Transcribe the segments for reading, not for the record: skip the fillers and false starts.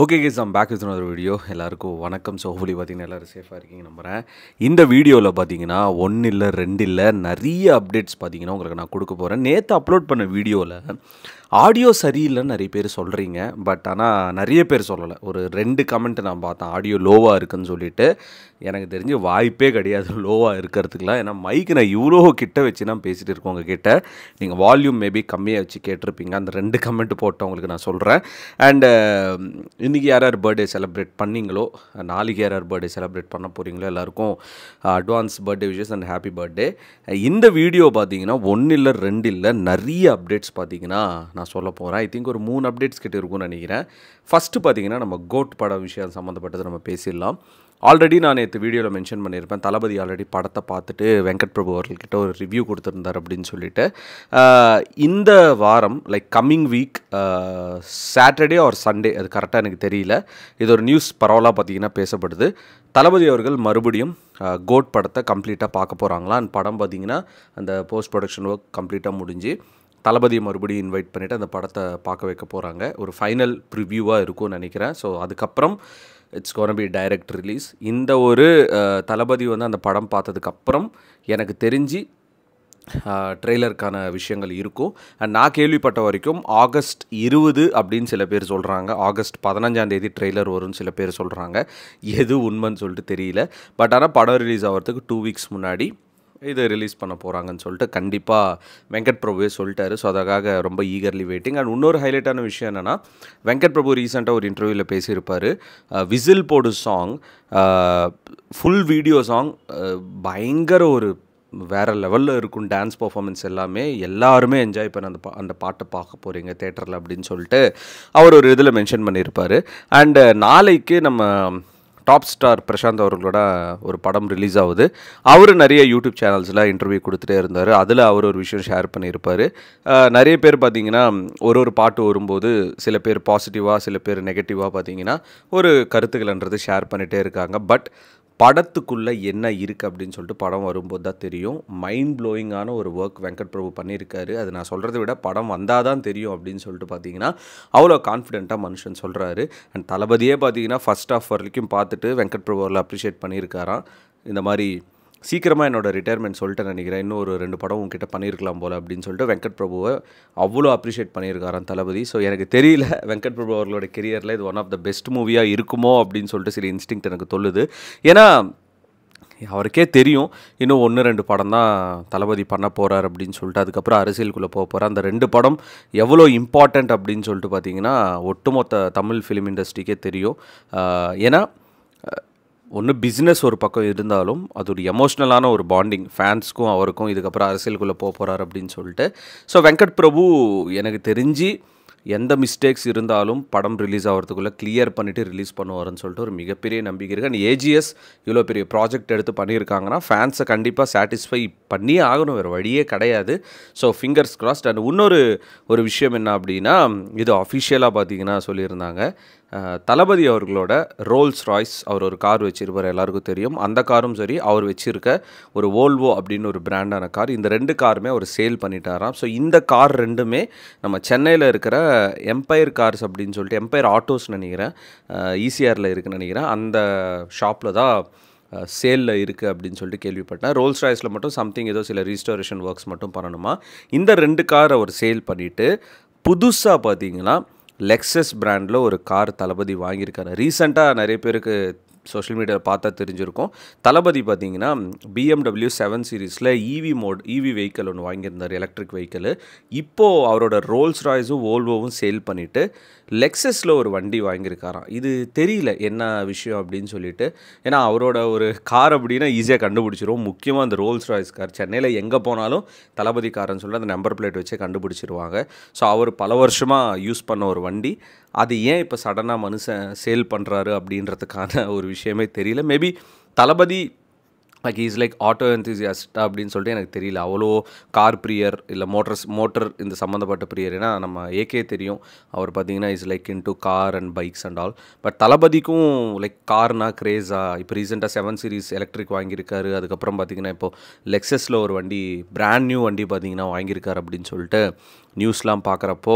Okay guys I'm back with another video. எல்லாருக்கும் வணக்கம். So hopefully பார்த்தீங்கன்னா எல்லோரும் சேஃபாக இருக்கீங்க நம்புகிறேன். இந்த வீடியோவில் பார்த்தீங்கன்னா 1 இல்லை 2 இல்லை நிறைய அப்டேட்ஸ் பார்த்தீங்கன்னா உங்களுக்கு நான் கொடுக்க போகிறேன். நேற்று அப்லோட் பண்ண வீடியோவில் ஆடியோ சரியில்லைன்னு நிறைய பேர் சொல்கிறீங்க. பட் ஆனால் நிறைய பேர் சொல்லலை. ஒரு 2 கமெண்ட் நான் பார்த்தேன், ஆடியோ லோவாக இருக்குதுன்னு சொல்லிட்டு. எனக்கு தெரிஞ்சு வாய்ப்பே கிடையாது லோவாக இருக்கிறதுக்குலாம். ஏன்னா மைக்கு நான் இவ்வளோ கிட்ட வச்சு நான் பேசிகிட்டு இருக்கோம் உங்ககிட்ட. நீங்கள் வால்யூம் மேபி கம்மியாக வச்சு கேட்டிருப்பீங்க. அந்த 2 கமெண்ட் போட்டவங்களுக்கு நான் சொல்கிறேன். அண்டு இன்றைக்கி யார் யார் பர்த்டே செலிப்ரேட் பண்ணிங்களோ, நாளைக்கு யார் யார் பர்த்டே செலிப்ரேட் பண்ண போகிறீங்களோ எல்லாருக்கும் advance birthday wishes and happy birthday. இந்த வீடியோ பார்த்தீங்கன்னா 1 இல்லை 2 இல்லை நிறைய அப்டேட்ஸ் பார்த்தீங்கன்னா நான் சொல்ல போகிறேன். ஐ திங்க் ஒரு 3 அப்டேட்ஸ் கிட்ட இருக்கும்னு நினைக்கிறேன். ஃபஸ்ட்டு பார்த்தீங்கன்னா நம்ம கோட் பட விஷயம் சம்மந்தப்பட்டது நம்ம பேசிடலாம். ஆல்ரெடி நான் நேற்று வீடியோவில் மென்ஷன் பண்ணியிருப்பேன், தளபதி ஆல்ரெடி படத்தை பார்த்துட்டு வெங்கட் பிரபு அவர்கள்கிட்ட ஒரு ரிவ்யூ கொடுத்துருந்தார் அப்படின்னு சொல்லிட்டு. இந்த வாரம் like coming week Saturday R Sunday, அது கரெக்டாக எனக்கு தெரியல, இது ஒரு நியூஸ் பரவலாக பார்த்தீங்கன்னா பேசப்படுது. தளபதி அவர்கள் மறுபடியும் கோட் படத்தை கம்ப்ளீட்டாக பார்க்க போகிறாங்களா. அந்த படம் பார்த்திங்கன்னா அந்த போஸ்ட் ப்ரொடக்ஷன் ஒர்க் கம்ப்ளீட்டாக முடிஞ்சு தளபதியை மறுபடியும் இன்வைட் பண்ணிவிட்டு அந்த படத்தை பார்க்க வைக்க போகிறாங்க. ஒரு ஃபைனல் ப்ரிவ்யூவாக இருக்கும்னு நினைக்கிறேன். ஸோ அதுக்கப்புறம் it's gonna be direct release. இந்த ஒரு தளபதி வந்து அந்த படம் பார்த்ததுக்கப்புறம் எனக்கு தெரிஞ்சு ட்ரெய்லருக்கான விஷயங்கள் இருக்கும். அண்ட் நான் கேள்விப்பட்ட வரைக்கும் ஆகஸ்ட் 20 அப்படின்னு சில பேர் சொல்கிறாங்க, ஆகஸ்ட் 15 ட்ரெய்லர் வரும்னு சில பேர் சொல்கிறாங்க. எது உண்மைன்னு சொல்லிட்டு தெரியல. பட் ஆனால் படம் ரிலீஸ் ஆகிறதுக்கு 2 வீக்ஸ் முன்னாடி இதை ரிலீஸ் பண்ண போகிறாங்கன்னு சொல்லிட்டு கண்டிப்பாக வெங்கட் பிரபுவே சொல்லிட்டாரு. ஸோ அதுக்காக ரொம்ப ஈகர்லி வெயிட்டிங். அண்ட் இன்னொரு ஹைலைட்டான விஷயம் என்னென்னா, வெங்கட் பிரபு ரீசெண்டாக ஒரு இன்டர்வியூவில் பேசியிருப்பார். விசில் போடு சாங், ஃபுல் வீடியோ சாங், பயங்கர ஒரு வேறு லெவலில் இருக்கும். டான்ஸ் பர்ஃபார்மன்ஸ் எல்லாருமே என்ஜாய் பண்ண அந்த பாட்டை பார்க்க போகிறீங்க தேட்டரில் அப்படின்னு சொல்லிட்டு அவர் ஒரு இதில் மென்ஷன் பண்ணியிருப்பார். அண்டு நாளைக்கு நம்ம டாப் ஸ்டார் பிரசாந்த் அவர்களோட ஒரு படம் ரிலீஸ் ஆகுது. அவர் நிறைய யூடியூப் சேனல்ஸில் இன்டர்வியூ கொடுத்துட்டே இருந்தார். அதில் அவர் ஒரு விஷயம் ஷேர் பண்ணியிருப்பார். நிறைய பேர் பார்த்திங்கன்னா ஒரு பாட்டு வரும்போது சில பேர் பாசிட்டிவாக சில பேர் நெகட்டிவாக பார்த்திங்கன்னா ஒரு கருத்துக்கள்ன்றது ஷேர் பண்ணிகிட்டே இருக்காங்க. பட் படத்துக்குள்ளே என்ன இருக்குது அப்படின்னு சொல்லிட்டு படம் வரும்போது தான் தெரியும். மைண்ட் ப்ளோயிங்கான ஒரு ஒர்க் வெங்கட் பிரபு பண்ணியிருக்காரு. அது நான் சொல்கிறத விட படம் வந்தால் தான் தெரியும் அப்படின்னு சொல்லிட்டு பார்த்தீங்கன்னா அவ்வளோ கான்ஃபிடென்ட்டாக மனுஷன் சொல்கிறாரு. அண்ட் தளபதியே பார்த்தீங்கன்னா ஃபஸ்ட் ஆஃப் வரைக்கும் பார்த்துட்டு வெங்கட் பிரபு அவர்களை அப்ரிஷியேட் பண்ணியிருக்காராம். இந்த மாதிரி சீக்கிரமாக என்னோட ரிட்டையர்மெண்ட் சொல்லிட்டு நினைக்கிறேன், இன்னும் ஒரு 2 படம் உங்ககிட்ட பண்ணியிருக்கலாம் போல் அப்படின்னு சொல்லிட்டு வெங்கட் பிரபுவை அவ்வளோ அப்ரிஷியேட் பண்ணியிருக்காராம் தளபதி. ஸோ எனக்கு தெரியல, வெங்கட் பிரபு அவர்களோட கெரியரில் இது ஒன் ஆஃப் த பெஸ்ட் மூவியாக இருக்குமோ அப்படின்னு சொல்லிட்டு சில இன்ஸ்டிங்க்ட் எனக்கு சொல்லுது. ஏன்னா அவருக்கே தெரியும் இன்னும் 1-2 படம் தான் தளபதி பண்ண போகிறார் அப்படின்னு சொல்லிட்டு. அதுக்கப்புறம் அரசியலுக்குள்ளே போக போகிறார். அந்த 2 படம் எவ்வளோ இம்பார்ட்டண்ட் அப்படின்னு சொல்லிட்டு பார்த்தீங்கன்னா ஒட்டுமொத்த தமிழ் ஃபிலிம் இண்டஸ்ட்ரிக்கே தெரியும். ஏன்னா ஒன்று பிஸ்னஸ் ஒரு பக்கம் இருந்தாலும் அது ஒரு எமோஷ்னலான ஒரு பாண்டிங் ஃபேன்ஸ்க்கும் அவருக்கும். இதுக்கப்புறம் அரசியலுக்குள்ளே போக போகிறார் அப்படின்னு சொல்லிட்டு. ஸோ வெங்கட் பிரபு எனக்கு தெரிஞ்சு எந்த மிஸ்டேக்ஸ் இருந்தாலும் படம் ரிலீஸ் ஆகிறதுக்குள்ளே கிளியர் பண்ணிவிட்டு ரிலீஸ் பண்ணுவார்னு சொல்லிட்டு ஒரு மிகப்பெரிய நம்பிக்கை இருக்குது. அண்ட் ஏஜிஎஸ் இவ்வளோ பெரிய ப்ராஜெக்ட் எடுத்து பண்ணியிருக்காங்கன்னா ஃபேன்ஸை கண்டிப்பாக சாட்டிஸ்ஃபை பண்ணியே ஆகணும், வேறு வழியே கிடையாது. So fingers crossed. அண்ட் இன்னொரு விஷயம் என்ன அப்படின்னா, இது அஃபிஷியலாக பார்த்தீங்கன்னா சொல்லியிருந்தாங்க, தளபதி அவர்களோட ரோல்ஸ் ராய்ஸ், அவர் ஒரு கார் வச்சுருப்பார், எல்லாருக்கும் தெரியும். அந்த காரும் சரி, அவர் வச்சுருக்க ஒரு வோல்வோ அப்படின்னு ஒரு பிராண்டான கார், இந்த 2 காருமே அவர் சேல் பண்ணிட்டாராம். ஸோ இந்த கார் 2மே நம்ம சென்னையில் இருக்கிற எம்பையர் கார்ஸ் அப்படின்னு சொல்லிட்டு, எம்பையர் ஆட்டோஸ் நினைக்கிறேன், ஈசிஆரில் இருக்குன்னு நினைக்கிறேன், அந்த ஷாப்பில் தான் சேலில் இருக்குது அப்படின்னு சொல்லிட்டு கேள்விப்பட்டேன். ரோல்ஸ் ராய்ஸில் மட்டும் சம்திங் ஏதோ சில ரீஸ்டோரேஷன் ஒர்க்ஸ் மட்டும் பண்ணணுமா. இந்த 2 கார் அவர் சேல் பண்ணிவிட்டு புதுசாக பார்த்தீங்கன்னா லெக்ஸஸ் பிராண்டில் ஒரு கார் தளபதி வாங்கியிருக்காரு. ரீசெண்டாக நிறைய பேருக்கு சோஷியல் மீடியாவில் பார்த்தா தெரிஞ்சிருக்கும். தளபதி பார்த்தீங்கன்னா BMW 7 சீரீஸில் ஈவி வெஹிக்கிள் ஒன்று வாங்கியிருந்தார், எலக்ட்ரிக் வெஹிக்கிள். இப்போது அவரோட ரோல்ஸ் ராய்ஸும் வோல்வோவும் சேல் பண்ணிவிட்டு லெக்ஸஸில் ஒரு வண்டி வாங்கியிருக்காராம். இது தெரியல என்ன விஷயம் அப்படின்னு சொல்லிட்டு. ஏன்னா அவரோட ஒரு கார் அப்படின்னா ஈஸியாக கண்டுபிடிச்சிருவோம். முக்கியமாக அந்த ரோல்ஸ் ராய்ஸ் கார் சென்னையில் எங்கே போனாலும் தளபதி காரன்னு சொல்லிட்டு அந்த நம்பர் பிளேட் வச்சே கண்டுபிடிச்சிருவாங்க. ஸோ அவர் பல வருஷமாக யூஸ் பண்ண ஒரு வண்டி, அது ஏன் இப்போ சடனாக மனுஷன் சேல் பண்ணுறாரு அப்படின்றதுக்கான ஒரு விஷயமே தெரியல. Maybe Thalapathy like is like auto enthusiast அப்படின்னு சொல்லிட்டு எனக்கு தெரியல. அவ்வளோ கார் பிரியர் இல்லை மோட்டர் இந்த சம்மந்தப்பட்ட பிரியர். ஏன்னா நம்ம ஏகே தெரியும், அவர் பார்த்தீங்கன்னா is like into car and bikes and all. But தளபதிக்கும் லைக் கார்னா கிரேஸா. இப்போ ரீசெண்டாக 7 சீரிஸ் எலக்ட்ரிக் வாங்கியிருக்காரு. அதுக்கப்புறம் பார்த்தீங்கன்னா இப்போது லெக்ஸஸில் ஒரு வண்டி, பிராண்ட் நியூ வண்டி பார்த்தீங்கன்னா வாங்கியிருக்காரு அப்படின்னு சொல்லிட்டு நியூஸ்லாம் பார்க்குறப்போ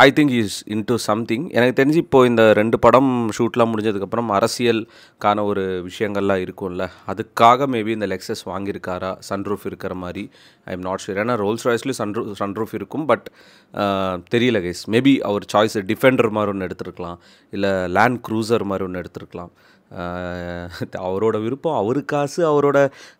I think is into something. எனக்கு தெரிஞ்சு இப்போது இந்த 2 படம் ஷூட்லாம் முடிஞ்சதுக்கப்புறம் அரசியலுக்கான ஒரு விஷயங்கள்லாம் இருக்கும்ல, அதுக்காக மேபி இந்த லெக்ஸஸ் வாங்கியிருக்காரா சன்ரூஃப் இருக்கிற மாதிரி. I am not sure. ஏன்னா ரோல்ஸ் ராய்ஸ்லேயும் சன்ரூஃப் இருக்கும். பட் தெரியல கைஸ், மேபி அவர் சாய்ஸ் டிஃபெண்டர் மாதிரி ஒன்று எடுத்துருக்கலாம், இல்லை லேண்ட் க்ரூசர் மாதிரி ஒன்று எடுத்துருக்கலாம். அவரோட விருப்பம், அவரு காசு, அவரோட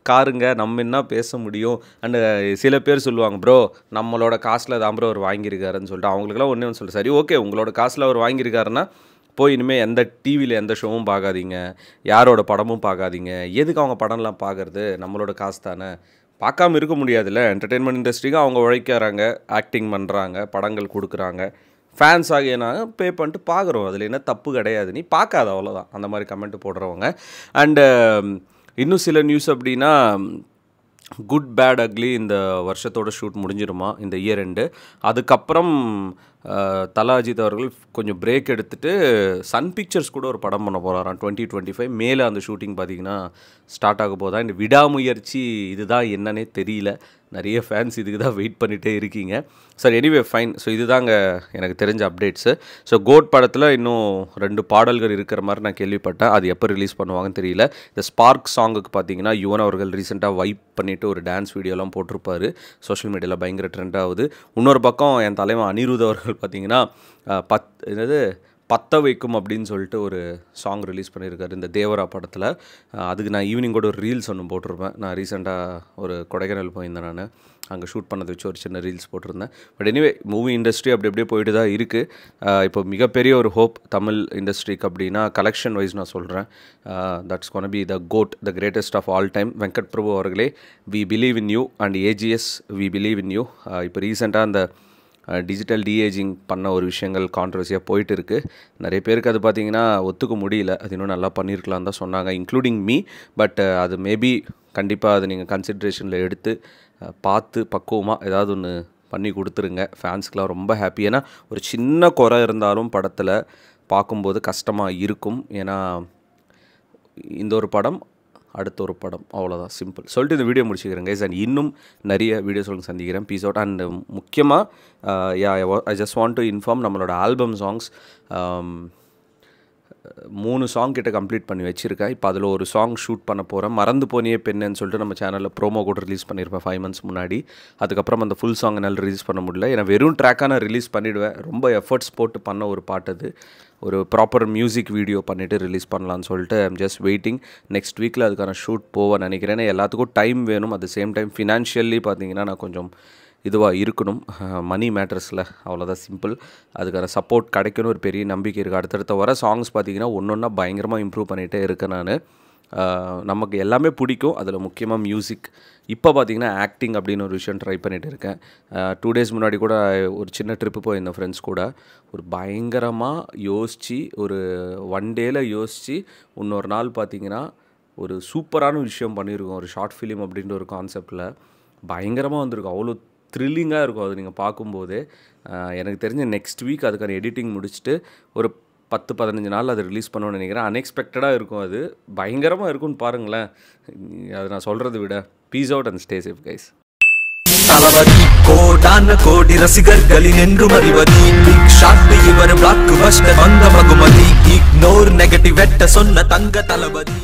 காருங்க, நம்ம என்ன பேச முடியும். அண்டு சில பேர் சொல்லுவாங்க, ப்ரோ நம்மளோட காசில் தான் ப்ரோ அவர் வாங்கியிருக்காருன்னு சொல்லிட்டு. அவங்களுக்குலாம் ஒன்றே ஒன்று சொல்லிட்டு, சரி ஓகே உங்களோட காசில் அவர் வாங்கியிருக்காருன்னா போய் இனிமேல் எந்த டிவியில் எந்த ஷோவும் பார்க்காதீங்க, யாரோட படமும் பார்க்காதீங்க. எதுக்கு அவங்க படம்லாம் பார்க்குறது, நம்மளோட காசு தானே, பார்க்காம இருக்க முடியாதுல்ல. என்டர்டெயின்மெண்ட் இண்டஸ்ட்ரிக்கு அவங்க உழைக்கிறாங்க, ஆக்டிங் பண்ணுறாங்க, படங்கள் கொடுக்குறாங்க, ஃபேன்ஸ் ஆகிய நாங்கள் பே பண்ணிட்டு பார்க்குறோம், அதில் என்ன தப்பு கிடையாது, நீ பார்க்காத அவ்வளோதான் அந்த மாதிரி கமெண்ட் போடுறவங்க. அண்டு இன்னும் சில நியூஸ் அப்படின்னா, குட் பேட் அக்லி இந்த வருஷத்தோட ஷூட் முடிஞ்சிருமா இந்த இயர் எண்டு. அதுக்கப்புறம் தல அஜித் அவர்கள் கொஞ்சம் பிரேக் எடுத்துகிட்டு சன் பிக்சர்ஸ் கூட ஒரு படம் பண்ண போகிறாராம் 2025 மேலே. அந்த ஷூட்டிங் பார்த்திங்கன்னா ஸ்டார்ட் ஆக போதா. இந்த விடாமுயற்சி இதுதான் என்னன்னே தெரியல. நிறைய ஃபேன்ஸ் இதுக்கு தான் வெயிட் பண்ணிகிட்டே இருக்கீங்க. Sir anyway fine. ஸோ இதுதாங்க எனக்கு தெரிஞ்ச அப்டேட்ஸு. ஸோ கோட் படத்தில் இன்னும் 2 பாடல்கள் இருக்கிற மாதிரி நான் கேள்விப்பட்டேன். அது எப்போ ரிலீஸ் பண்ணுவாங்கன்னு தெரியல. இந்த ஸ்பார்க் சாங்குக்கு பார்த்தீங்கன்னா யுவன் அவர்கள் ரீசெண்டாக வைப் பண்ணிவிட்டு ஒரு டான்ஸ் வீடியோலாம் போட்டிருப்பாரு. சோஷியல் மீடியாவில் பயங்கர ட்ரெண்ட் ஆகுது. இன்னொரு பக்கம் என் தலைவன் அனிருத் அவர்கள் பார்த்தீங்கன்னா பத்த வைக்கும் அப்படின்னு சொல்லிட்டு ஒரு சாங் ரிலீஸ் பண்ணியிருக்காரு இந்த தேவரா படத்தில். அதுக்கு நான் ஈவினிங் கூட ஒரு ரீல்ஸ் ஒன்று போட்டிருப்பேன். நான் ரீசெண்டாக ஒரு கொடைக்கானல் போயிருந்தேன், நான் அங்கே ஷூட் பண்ணதை வச்சு ஒரு சின்ன ரீல்ஸ் போட்டிருந்தேன். பட் எனிவே மூவி இண்டஸ்ட்ரி அப்படி அப்படியே போயிட்டு தான் இருக்குது. இப்போ மிகப்பெரிய ஒரு ஹோப் தமிழ் இண்டஸ்ட்ரிக்கு அப்படின்னா கலெக்ஷன் வைஸ் நான் சொல்கிறேன், that's gonna be the GOAT, the greatest of all time Venkat Prabhu அவர்களே. We believe in you and AGS we believe in you. இப்போ ரீசெண்டாக அந்த டிஜிட்டல் டிஏஜிங் பண்ண ஒரு விஷயங்கள் கான்ட்ரவர்சியாக போயிட்டு இருக்குது. நிறைய பேருக்கு அது பார்த்திங்கன்னா ஒத்துக்க முடியல, அது இன்னும் நல்லா பண்ணியிருக்கலாம் தான் சொன்னாங்க, இன்க்ளூடிங் மீ. பட் அது மேபி கண்டிப்பாக அதை நீங்கள் கன்சிட்ரேஷனில் எடுத்து பார்த்து பக்குவமாக ஏதாவது ஒன்று பண்ணி கொடுத்துருங்க. ஃபேன்ஸ்க்கெலாம் ரொம்ப ஹாப்பி. ஏன்னா ஒரு சின்ன குறை இருந்தாலும் படத்தில் பார்க்கும்போது கஷ்டமாக இருக்கும். ஏன்னா இந்த ஒரு படம் அடுத்த ஒரு படம், அவ்வளோதான், சிம்பிள் சொல்லிட்டு இந்த வீடியோ முடிச்சுக்கிறேன் கைஸ். அண்ட் இன்னும் நிறைய வீடியோஸ் சந்திக்கிறேன். Piece out. அண்ட் முக்கியமாக I just want to inform, நம்மளோட ஆல்பம் சாங்ஸ் 3 சாங் கிட்ட கம்ப்ளீட் பண்ணி வச்சுருக்கேன். இப்போ அதில் ஒரு சாங் ஷூட் பண்ண போகிறேன். மறந்து போனியே பெண்ணுன்னு சொல்லிட்டு நம்ம சேனலில் ப்ரோமோ கூட ரிலீஸ் பண்ணியிருப்பேன் 5 months முன்னாடி. அதுக்கப்புறம் அந்த ஃபுல் சாங் என்னால் ரிலீஸ் பண்ண முடியல. ஏன்னா வெறும் ட்ராக்காக நான் ரிலீஸ் பண்ணிவிடுவேன். ரொம்ப எஃபர்ட்ஸ் போட்டு பண்ண ஒரு பாட்டு அது. ஒரு ப்ராப்பர் மியூசிக் வீடியோ பண்ணிவிட்டு ரிலீஸ் பண்ணலான்னு சொல்லிட்டு ஐம் ஜஸ்ட் வெயிட்டிங். நெக்ஸ்ட் வீக்கில் அதுக்கான ஷூட் போவேன் நினைக்கிறேன். ஏன்னா எல்லாத்துக்கும் டைம் வேணும். At the same time financially பார்த்தீங்கன்னா நான் கொஞ்சம் இதுவாக இருக்கணும், மணி மேட்டர்ஸில், அவ்வளோதான், சிம்பிள். அதுக்கான சப்போர்ட் கிடைக்கணும் ஒரு பெரிய நம்பிக்கை இருக்குது. அடுத்தடுத்த வர சாங்ஸ் பார்த்திங்கன்னா ஒன்றா பயங்கரமாக இம்ப்ரூவ் பண்ணிகிட்டே இருக்கேன் நான். நமக்கு எல்லாமே பிடிக்கும், அதில் முக்கியமாக மியூசிக். இப்போ பார்த்திங்கன்னா ஆக்டிங் அப்படின்னு ஒரு விஷயம் ட்ரை பண்ணிகிட்டு இருக்கேன். 2 days முன்னாடி கூட ஒரு சின்ன ட்ரிப்பு போயிருந்தேன் ஃப்ரெண்ட்ஸ் கூட. ஒரு பயங்கரமாக யோசித்து, ஒரு 1 dayல யோசித்து, இன்னொரு நாள் பார்த்திங்கன்னா ஒரு சூப்பரான விஷயம் பண்ணியிருக்கோம். ஒரு ஷார்ட் ஃபிலிம் அப்படின்ற ஒரு கான்செப்டில் பயங்கரமாக வந்திருக்கும். அவ்வளோ த்ரில்லிங்காக இருக்கும் அது நீங்கள் பார்க்கும்போது. எனக்கு தெரிஞ்ச நெக்ஸ்ட் வீக் அதுக்கான எடிட்டிங் முடிச்சுட்டு ஒரு 10-15 நாள் அதை ரிலீஸ் பண்ணுவேன்னு நினைக்கிறேன். அன்எக்ஸ்பெக்டடாக இருக்கும், அது பயங்கரமாக இருக்கும்னு பாருங்களேன். அது நான் சொல்கிறத விட. Peace out and stay safe guys. Thalapathy கோடான கோடி ரசிகர்களின் என்றும் அறிவதி, பிக் ஷாட் இவர் பிளாக் பஸ்டர் வந்த மகுமதி, இக்னோர் நெகட்டிவ் வெட்ட சொன்ன தங்க தளபதி.